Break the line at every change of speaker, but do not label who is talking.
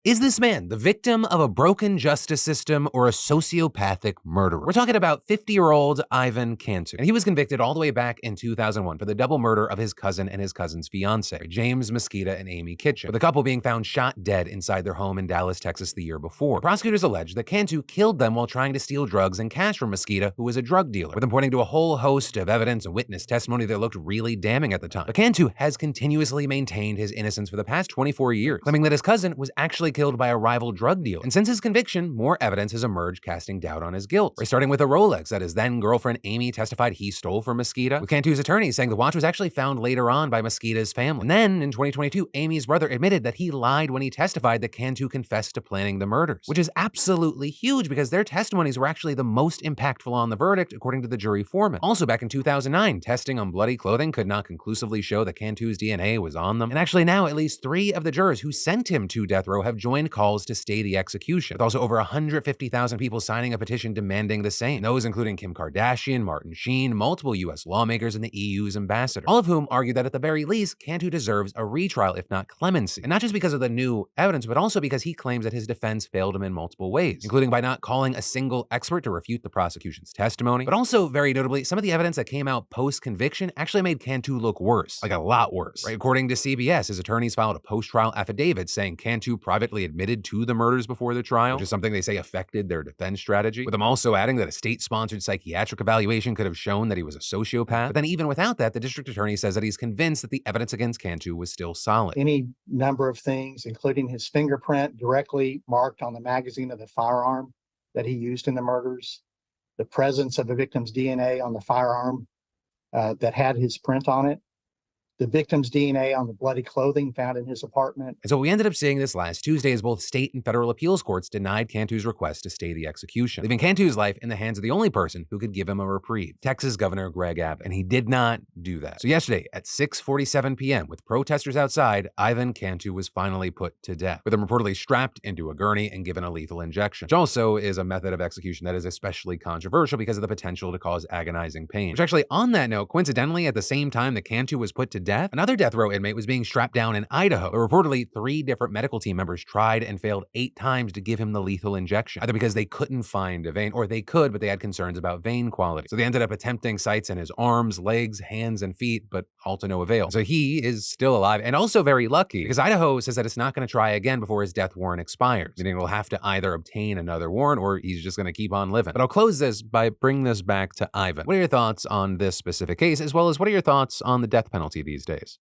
Is this man the victim of a broken justice system or a sociopathic murderer? We're talking about 50-year-old Ivan Cantu, and he was convicted all the way back in 2001 for the double murder of his cousin and his cousin's fiance, James Mesquita and Amy Kitchen, with the couple being found shot dead inside their home in Dallas, Texas the year before. Prosecutors allege that Cantu killed them while trying to steal drugs and cash from Mesquita, who was a drug dealer, with them pointing to a whole host of evidence and witness testimony that looked really damning at the time. But Cantu has continuously maintained his innocence for the past 24 years, claiming that his cousin was actually killed by a rival drug dealer. And since his conviction, more evidence has emerged casting doubt on his guilt. We're starting with a Rolex that his then-girlfriend Amy testified he stole from Mesquita, with Cantu's attorney saying the watch was actually found later on by Mesquita's family. And then, in 2022, Amy's brother admitted that he lied when he testified that Cantu confessed to planning the murders, which is absolutely huge because their testimonies were actually the most impactful on the verdict, according to the jury foreman. Also, back in 2009, testing on bloody clothing could not conclusively show that Cantu's DNA was on them. And actually now, at least 3 of the jurors who sent him to death row have joined calls to stay the execution, with also over 150,000 people signing a petition demanding the same. Those including Kim Kardashian, Martin Sheen, multiple US lawmakers, and the EU's ambassador, all of whom argue that at the very least, Cantu deserves a retrial, if not clemency. And not just because of the new evidence, but also because he claims that his defense failed him in multiple ways, including by not calling a single expert to refute the prosecution's testimony. But also, very notably, some of the evidence that came out post-conviction actually made Cantu look worse, like a lot worse. Right? According to CBS, his attorneys filed a post-trial affidavit saying Cantu privately admitted to the murders before the trial, which is something they say affected their defense strategy, with them also adding that a state-sponsored psychiatric evaluation could have shown that he was a sociopath. But then even without that, the district attorney says that he's convinced that the evidence against Cantu was still solid.
Any number of things, including his fingerprint directly marked on the magazine of the firearm that he used in the murders, the presence of the victim's DNA on the firearm that had his print on it, the victim's DNA on the bloody clothing found in his apartment.
And so what we ended up seeing this last Tuesday as both state and federal appeals courts denied Cantu's request to stay the execution, leaving Cantu's life in the hands of the only person who could give him a reprieve, Texas Governor Greg Abbott. And he did not do that. So yesterday at 6:47 p.m., with protesters outside, Ivan Cantu was finally put to death, with him reportedly strapped into a gurney and given a lethal injection, which also is a method of execution that is especially controversial because of the potential to cause agonizing pain. Which actually, on that note, coincidentally, at the same time that Cantu was put to death, another death row inmate was being strapped down in Idaho. But reportedly, 3 different medical team members tried and failed 8 times to give him the lethal injection, either because they couldn't find a vein, or they could, but they had concerns about vein quality. So they ended up attempting sites in his arms, legs, hands, and feet, but all to no avail. So he is still alive and also very lucky because Idaho says that it's not going to try again before his death warrant expires, meaning we'll have to either obtain another warrant or he's just going to keep on living. But I'll close this by bringing this back to Ivan. What are your thoughts on this specific case, as well as what are your thoughts on the death penalty these days?